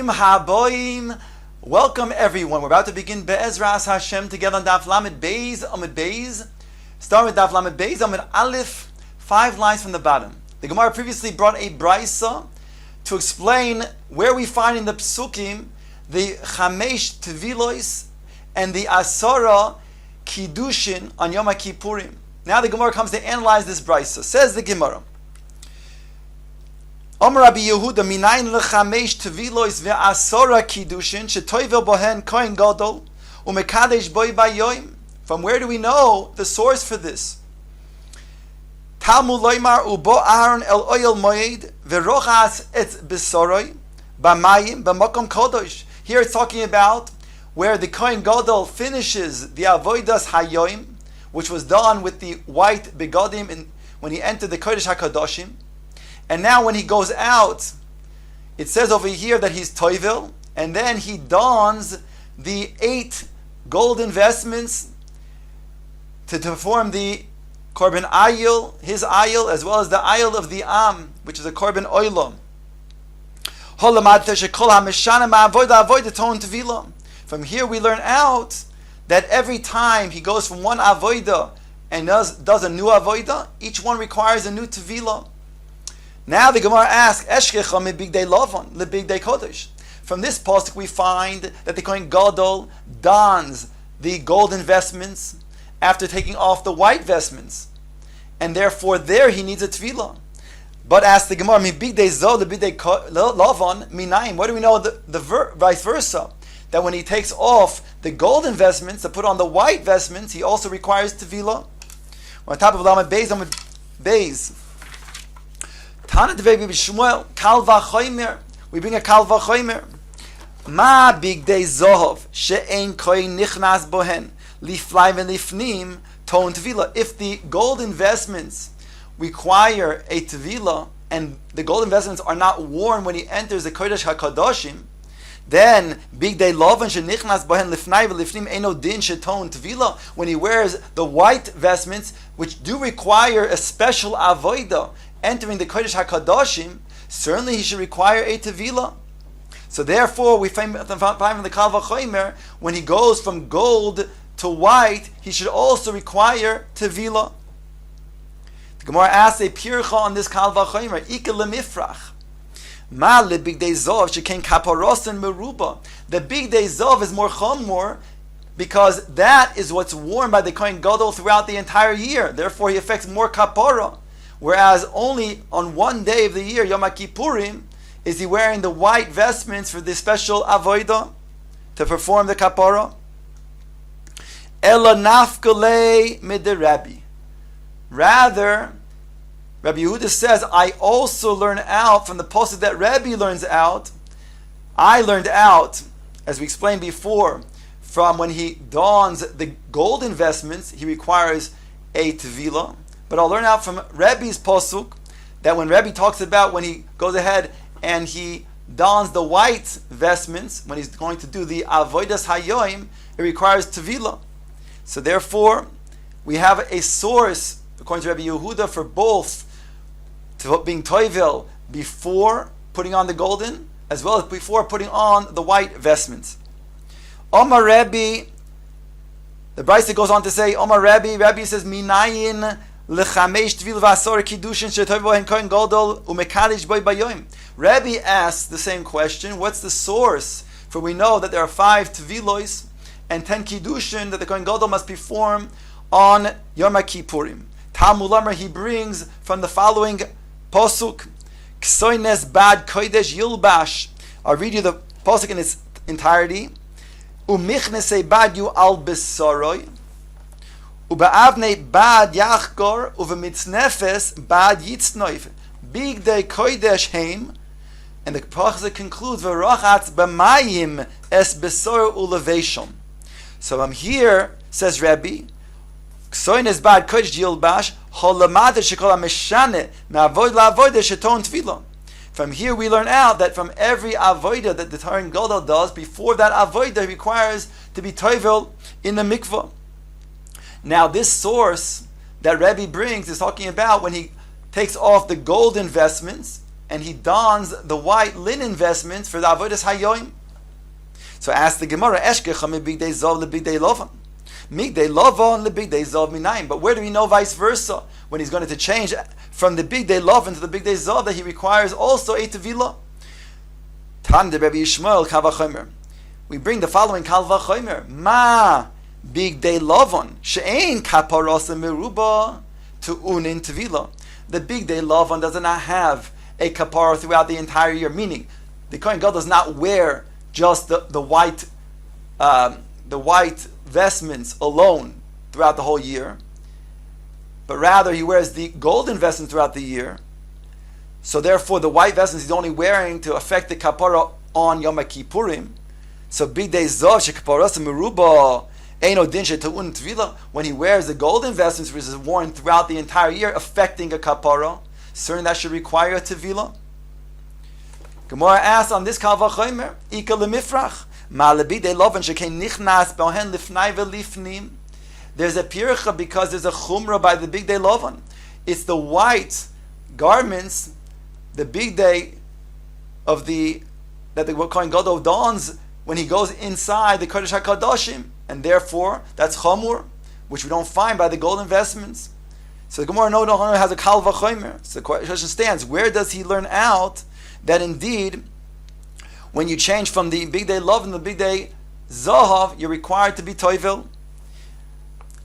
Bruchim haboim. Welcome everyone. We're about to begin Be'ezras Hashem together on Daf Lamed Beis, Amud Beis. Starting with Daf Lamed Beis, Amud Aleph, 5 lines from the bottom. The Gemara previously brought a brisa to explain where we find in the Psukim the Chamesh Tevilos and the Asara Kiddushin on Yom Kippurim. Now the Gemara comes to analyze this brisa. Says the Gemara, Omer Rabbi Yehuda, minayin lechamesh tevilos ve'asora kiddushin shetoivel bohen kohen gadol umekadesh boi bayoim. From where do we know the source for this? Talmud loymar ubo Aaron el oyel moed verochas etz besoroi b'mayim b'makom kodosh. Here it's talking about where the kohen gadol finishes the avodas hayoim, which was done with the white begadim when he entered the kodesh hakadoshim. And now when he goes out, it says over here that he's toivel, and then he dons the 8 golden vestments to perform the korban ayil, his ayil, as well as the ayil of the am, which is a korban oilam. From here we learn out that every time he goes from one avoida and does a new avoida, each one requires a new tevilah. Now the Gemara asks, Eshkecha mebigdei lavon lebigdei kodesh. From this pasuk we find that the Kohen Gadol dons the golden vestments after taking off the white vestments, and therefore there he needs a tefillah. But asks the Gemara, mebigdei zo lebigdei lavon minayim. What do we know the vice versa? That when he takes off the golden vestments to put on the white vestments, he also requires tefillah. On top of Lamed Beis, Amud Beis. We bring a kal v'chomer. Ma bigdei zohov she'ein kohen nichnas bohen liflai v'lifnim ton tevila. If the golden vestments require a tevila and the golden vestments are not worn when he enters the kodesh hakadoshim, then bigdei lovan she'nichnas bohen lifnai v'lifnim eno din she'ton tevila. When he wears the white vestments, which do require a special avoida, entering the Kodesh HaKadoshim, certainly he should require a tevilah. So therefore, we find from the Kal V'chomer, when he goes from gold to white, he should also require tevilah. The Gemara asks a pircha on this Kal V'chomer, Ika lemifrach. Ma lebigdei zov sheken kaparosen meruba. The bigdei zov is more chomor because that is what's worn by the Kohen Gadol throughout the entire year. Therefore, he affects more kapara. Whereas only on one day of the year, Yom Kippurim, is he wearing the white vestments for the special avodah to perform the kapara. Ela nafkale midirabi. Rather, Rabbi Yehuda says, I also learn out from the pasuk that Rabbi learns out. I learned out, as we explained before, from when he dons the golden vestments, he requires a tevilah. But I'll learn out from Rebbe's pasuk that when Rebbe talks about when he goes ahead and he dons the white vestments, when he's going to do the avodas hayoim, it requires tevilah. So therefore, we have a source, according to Rabbi Yehuda, for both being toivel before putting on the golden, as well as before putting on the white vestments. Omar Rebbe, the Brisa goes on to say, Omar Rebbe says, minayin lechamesh tvil v'asor kiddushin shetoiv bohen kohen gadol umekadesh boi bayoim. Rabbi asks the same question. What's the source? For we know that there are 5 tvilos and 10 kiddushin that the kohen gadol must perform on Yom Kippurim. Talmud Lamer, he brings from the following pasuk, Ksoines bad kodesh yilbash. I'll read you the pasuk in its entirety. Umichnesei bad yu al besoroi. Ube'avnei bad yachgor uvemitznefes bad yitznoi bigdei kodesh heim. And the pasuk concludes v'rochatz b'mayim es besor uleveshom. So I'm here, says Rabbi, ksoin es bad kodesh yilbash holamad shekol hameshane me'avoid la'avoid sheton tefillah. From here we learn out that from every avoida that the Kohen Gadol does, before that avoida he requires to be toivel in the mikvah. Now this source that Rebbe brings is talking about when he takes off the golden vestments and he dons the white linen vestments for the avodas hayoim. So ask the Gemara, Eshkecha mi bigdei zov lebigdei lovan. Migdei lovan lebigdei zov minayim. But where do we know vice versa? When he's going to change from the bigdei lovan to the bigdei zov, that he requires also a tevilah. Tan de Rabbi Yishmael kal vachomer. We bring the following kal vachomer. Ma bigdei lovan she'ein kaparos meruba to unin tevilah. The bigdei lovan does not have a kapara throughout the entire year. Meaning, the Kohen Gadol does not wear just the white vestments alone throughout the whole year, but rather he wears the golden vestments throughout the year. So therefore, the white vestments he's only wearing to affect the kapara on Yom Kippurim. So bigdei zov shekaparas meruba eino din she'ta'un tvila. When he wears the golden vestments, which is worn throughout the entire year, affecting a kapara, certainly that should require a tevilah. Gemara asks on this kal vachomer, Ika lemifrach, ma lebidei lovan shekein nichnas bohen lifnai velifnim. There's a pircha because there's a chumrah by the bigdei lovan. It's the white garments, the bigdei of that the Kohen Gadol dons when he goes inside the Kodesh HaKadoshim, and therefore that's chamur, which we don't find by the golden vestments. So the Gemara no longer has a kal vachomer. So the question stands: where does he learn out that indeed, when you change from the bigdei love and the bigdei zahav, you're required to be toivel?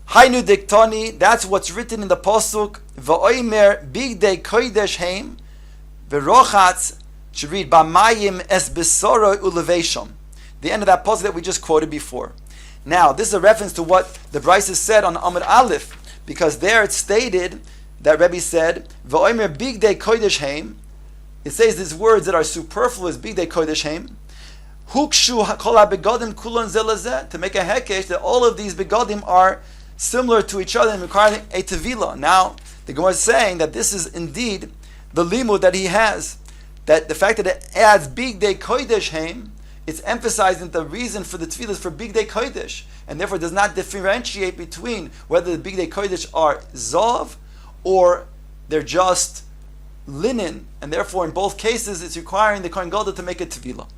Hainu diktani, that's what's written in the pasuk. Va'oimer bigdei kodesh heim, v'rochatz, should read b'mayim es besoro ulevesham. The end of that pasuk that we just quoted before. Now, this is a reference to what the Brisa said on Amud Aleph, because there it's stated that Rebbe said, V'oimer bigdei kodesh heim. It says these words that are superfluous, bigdei kodesh heim. Hukshu kol ha-begadim kulon zelazeh, to make a hekesh that all of these begadim are similar to each other and requiring a tevilah. Now, the Gemara is saying that this is indeed the limud that he has, that the fact that it adds bigdei kodesh heim, it's emphasizing the reason for the tevilah is for bigdei kodesh, and therefore does not differentiate between whether the bigdei kodesh are zav or they're just linen, and therefore in both cases it's requiring the Kohen Gadol to make a tevilah.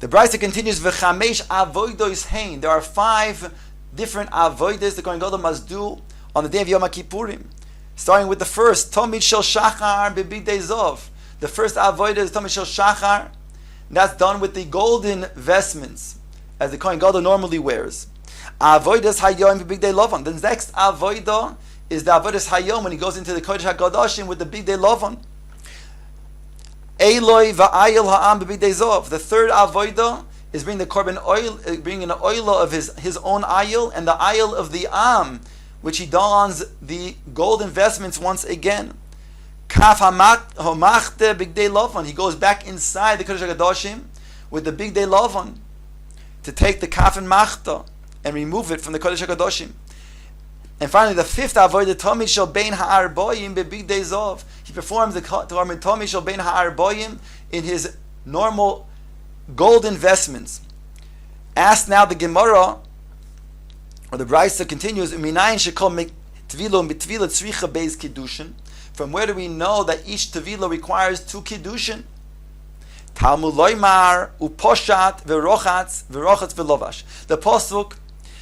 The Brisa continues, V'chamesh avodos hein. There are 5 different avodos the Kohen Gadol must do on the day of Yom Kippurim. Starting with the first, Tomid shel shachar bebidei zov. The first avodah is Tomid shel shachar. And that's done with the golden vestments, as the Kohen Gadol normally wears. Avodas hayom bebidei lovan. The next avodah is the avodas hayom when he goes into the Kodesh HaKadoshim with the bigdei lovan. Eloi va'ayil ha'am bebidei zov. The third avodah is bringing the korban oil, bringing an oil of his own ayil and the ayil of the am, which he dons the gold investments once again. Kaf hamachte bigdei lovan. He goes back inside the Kodesh HaKadoshim with the bigdei lovan to take the kaf and machta and remove it from the Kodesh HaKadoshim. And finally, the 5th avodah, Tomid shel bein ha'arboyim bebigdei zov. He performs the korban Tomid shel bein ha'arboyim in his normal gold investments. Ask now the Gemara, or the Brisa continues, Minayin shekol tvilo mitvila tzricha beis kiddushin. From where do we know that each tvila requires 2 kiddushin? Talmud loymar uposhat v'rochatz v'lovash. The pasuk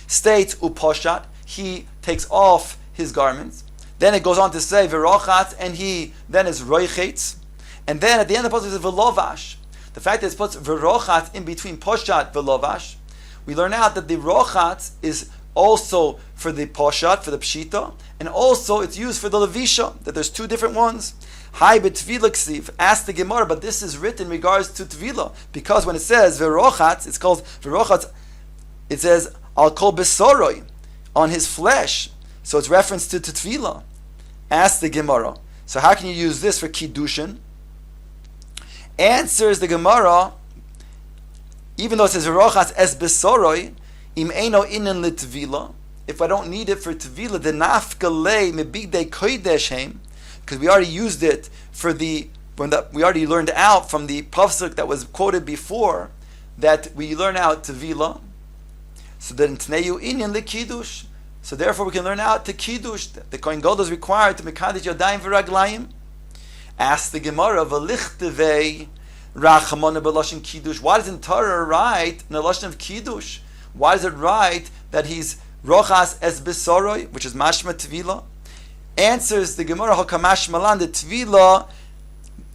states uposhat, he takes off his garments. Then it goes on to say v'rochatz, and he then is roichetz. And then at the end of the pasuk it says v'lovash. The fact that it puts v'rochatz in between poshat v'lovash, we learn out that the rochatz is also for the poshat, for the pshita, and also it's used for the levisha, that there's 2 different ones. Hai b'tvila ksiv, ask the Gemara, but this is written in regards to tvila, because when it says v'rochatz, it's called v'rochatz, it says al kol besoroi, on his flesh, so it's reference to tvila. Ask the Gemara, so how can you use this for kiddushin? Answers the Gemara, even though it says v'rochatz es besoroi, im eino inen litvila, if I don't need it for tvila, the nafkalei mebigdei kodesh heim, because we already used it for we already learned out from the pasuk that was quoted before that we learn out tvila. So then tneyu inyan likiddush. So therefore we can learn out to kiddush. The Kohen Gadol is required to mekadesh yadayim v'raglayim. Ask the Gemara, V'lichtevei rachamona b'lashon kiddush. Why doesn't Torah write in the lashon of kiddush? Why does it write that he's rochas es besoroi, which is mashma tvila? Answers the Gemara, Hakamash malan, the tvila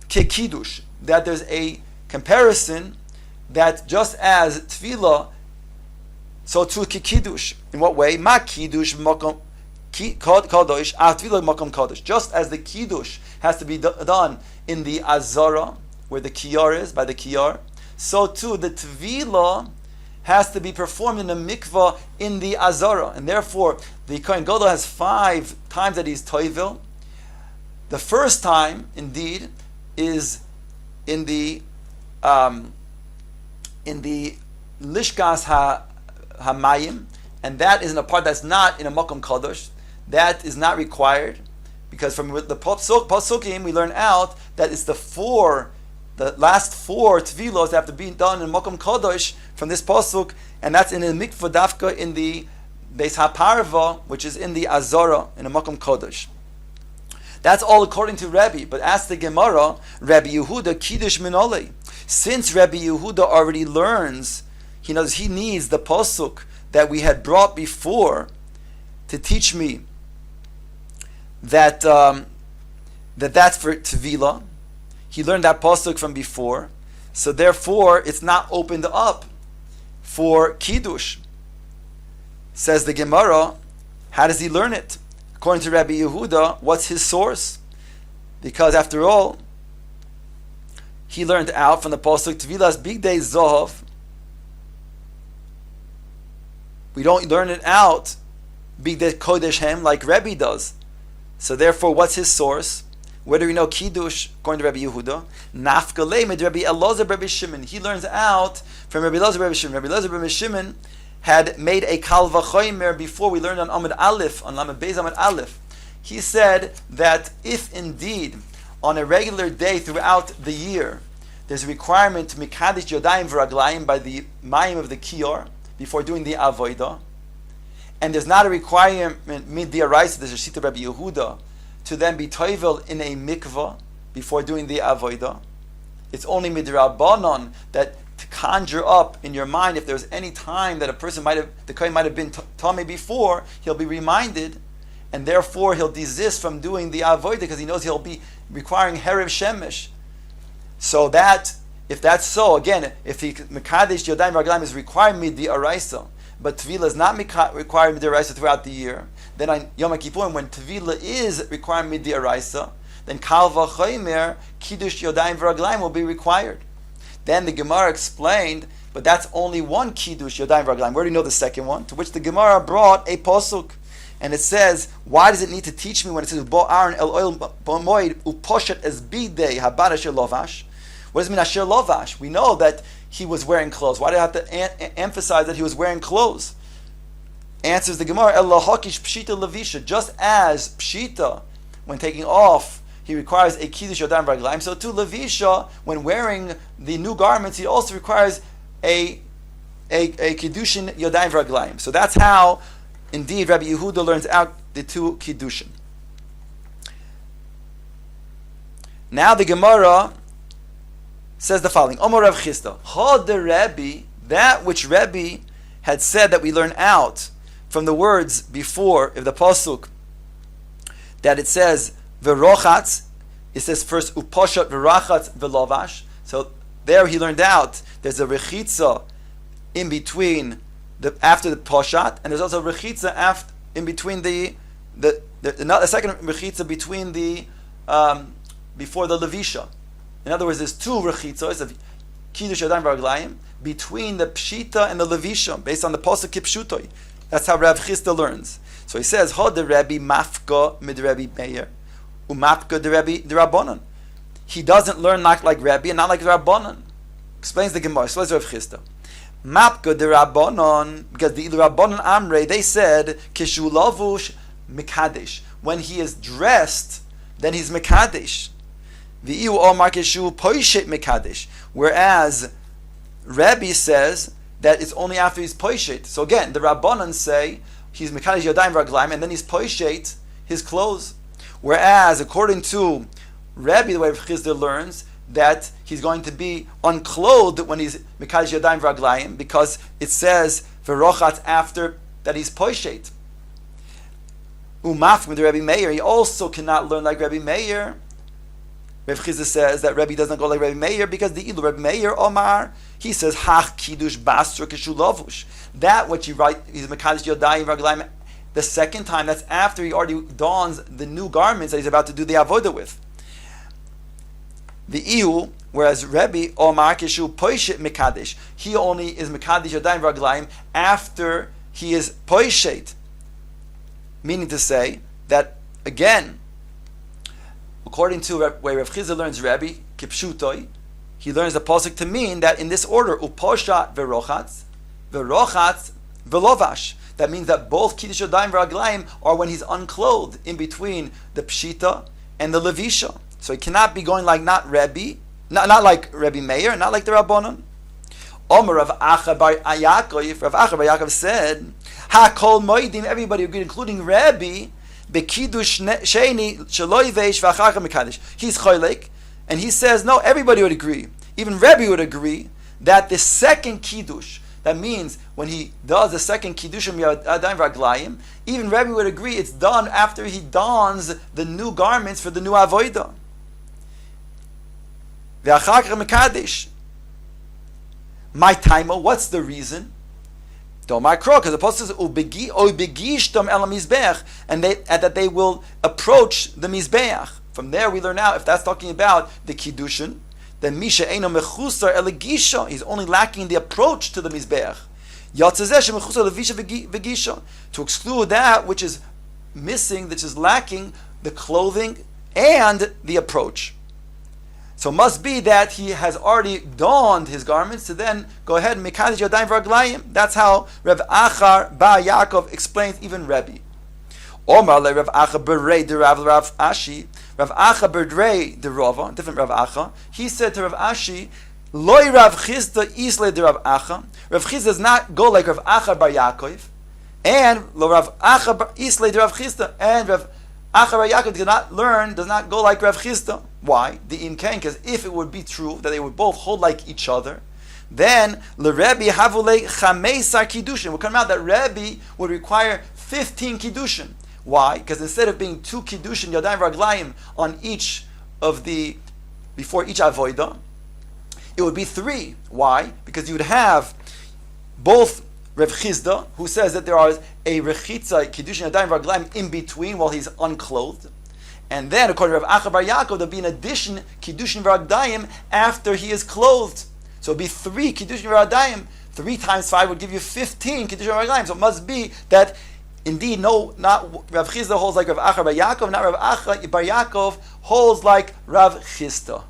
ke kiddush. That there's a comparison that just as tvila, so too ke kiddush. In what way? Ma kiddush makom kadosh, tvila makom kadosh. Just as the kiddush has to be done in the azara, where the kiyar is, by the kiyar, so too the tvila has to be performed in the mikvah in the azara. And therefore, the Kohen Gadol has 5 times that he's toivil. The first time, indeed, is in the lishkas hamayim, and that is in a part that's not in a makom kadosh. That is not required, because from the pasukim we learn out that it's the last 4 tvilos that have to be done in makom kadosh from this pasuk, and that's in the mikvah dafka in the Beis HaParva, which is in the Azara, in a makom kadosh. That's all according to Rabbi. But ask the Gemara, Rabbi Yehuda kiddush minole. Since Rabbi Yehuda already learns, he knows he needs the pasuk that we had brought before to teach me that that's for Tvila. He learned that pasuk from before, so therefore it's not opened up for Kiddush. Says the Gemara, how does he learn it? According to Rabbi Yehuda, what's his source? Because after all, he learned out from the pasuk Tvilas Bigdei Zohav. We don't learn it out Bigdei Kodesh Hem like Rabbi does. So therefore, what's his source? Where do we know Kiddush, according to Rabbi Yehuda? Nafkalei med Rabbi Elazar Rabbi Shimon. He learns out from Rabbi Elazar Rabbi Shimon. Rabbi Elazar Rabbi Shimon had made a kal v'chomer before. We learned on Amud Aleph, on Lamed Beis Amud Aleph. He said that if indeed on a regular day throughout the year there's a requirement to mikadesh yodayim v'raglayim by the mayim of the kiyar before doing the avodah, and there's not a requirement mid diaraisa, there's a shita Rabbi Yehuda, to then be toivel in a mikvah before doing the avodah. It's only midrabanan that to conjure up in your mind if there's any time that a person the kohen might have been tamei before, he'll be reminded, and therefore he'll desist from doing the avodah because he knows he'll be requiring herav shemesh. So that, if that's so, again, if the mekadesh yodayim raglayim is required mid araisa, but Tvila is not required mid araisa throughout the year, then on Yom Kippur, when Tvila is required mid araisa, then kal v'chomer kiddush yodayim v'raglayim will be required. Then the Gemara explained, but that's only one kiddush yodayim v'raglayim. Where do you know the second one? To which the Gemara brought a pasuk, and it says, why does it need to teach me when it says bo Aaron el oil moed uposhet es bidei habar asher lovash? What does it mean asher lovash? We know that he was wearing clothes. Why do I have to emphasize that he was wearing clothes? Answers the Gemara, el lahakish pshita levisha. Just as pshita, when taking off, he requires a kiddush yodayim v'raglayim, so too levisha, when wearing the new garments, he also requires a kiddushin yodayim v'raglayim. So that's how, indeed, Rabbi Yehuda learns out the 2 kiddushin. Now the Gemara says the following: Omar Rav Chisda, Chod the Rabbi, that which Rabbi had said that we learn out from the words before, if the pasuk, that it says v'rochatz, it says first uposhat v'rachatz v'lovash. So there he learned out there's a rechitza in between after the poshat, and there's also a rechitza in between the second rechitza between the before the levisha. In other words, there's 2 rechitzos of kiddush yadayim v'raglayim between the pshita and the levisha, based on the pasuk kipshutoi. That's how Rav Chisda learns. So he says, "Ho the Rebbe mafka mid Rebbe Meir, umapka the Rebbe the Rabbanon." He doesn't learn not like Rebbe and not like the Rabbanon. Explains the Gemara. So Rav Chisda, mapka the Rabbanon, because the Rabbanon Amrei, they said kishu lavush mikadesh. When he is dressed, then he's mikadesh. V'iu omar kishu poishet mikadesh. Whereas Rebbe says that it's only after he's poishet. So again, the Rabbanan say he's mekadesh yadayim v'raglayim, and then he's poishet his clothes. Whereas according to Rabbi, the way Rav Chisda learns, that he's going to be unclothed when he's Mekadesh Yadayim V'Raglayim, because it says V'rochatz after that he's Poishet. Umaf with Rabbi Meir, he also cannot learn like Rabbi Meir. Rav Chisda says that Rabbi doesn't go like Rabbi Meir because the Ilu Rabbi Meir Omar, he says Hach Kiddush Basra Kishu Lavush. That what you write, he's Mekadesh Yadayim V'Raglayim the second time, that's after he already dons the new garments that he's about to do the avodah with. The Ihu, whereas Rebbe Omar Kishu Poishet Mekadesh, he only is Mekadesh Yadayim V'Raglayim after he is Poishet. Meaning to say that, again, according to where Rav Chisda learns Rebbe, Kipshutoi, he learns the pasuk to mean that in this order, Uposhat V'rochatz, V'rochatz V'lovash. That means that both Kiddush Yadayim V'Raglayim are when he's unclothed, in between the Pshita and the Levisha. So he cannot be going like not Rebbe, not like Rebbe Meir, not like the Rabbanon. Omer Rav Acha Bar Yaakov said, HaKol Moedim, everybody agreed, including Rebbe, Bekiddush Sheni Shaloi Veish V'Achar Mekadesh. He's Choylek, and he says, no, everybody would agree. Even Rebbe would agree that the second Kiddush, that means when he does the second Kiddushim Yadayim V'Raglayim, even Rebbe would agree it's done after he dons the new garments for the new Avodah. V'Achar Mekadesh. My timer, what's the reason? Domar Kro, because the Apostle says, Ubegishtam El Mizbeach, and that they will approach the Mizbeach. From there we learn out, if that's talking about the Kiddushin, then Misha Eino Mechusar Elegisha, he's only lacking the approach to the Mizbeach. Yatzazeh Mechusar Levisha Vegisha, to exclude that which is missing, which is lacking, the clothing and the approach. So it must be that he has already donned his garments to then go ahead and Mekadesh Yadayim V'Raglayim. That's how Rav Achar Bar Yaakov explains even Rebbe. Omar le Rav Achar Berei de Rav Ashi. Rav Achar Berei de Rava, different Rav Achar. He said to Rav Ashi, Loi Rav Chisda Isle de Rav Achar. Rav Chisda does not go like Rav Achar Bar Yaakov. And Lo Rav Achar Isle de Rav Chisda. And Rav Achar Bar Yaakov does not go like Rav Chisda. Why? The Imken, because if it would be true that they would both hold like each other, then L'Rebbe Havulei Chameisar Kiddushin would come out that Rebbe would require 15 Kiddushin. Why? Because instead of being 2 Kiddushin Yadayim V'Raglayim on each of the, before each Avodah, it would be 3. Why? Because you would have both Rav Chisda, who says that there is a Rechitza Kiddushin Yadayim V'Raglayim in between while he's unclothed. And then, according to Rav Achar Bar Yaakov, there'll be an addition, Kiddushin V'Raglayim, after he is clothed. So it'll be 3 Kiddushin V'Raglayim. 3 times 5 would give you 15 Kiddushin V'Raglayim. So it must be that, indeed, not Rav Chisda holds like Rav Achar Bar Yaakov, not Rav Achar Bar Yaakov holds like Rav Chisda.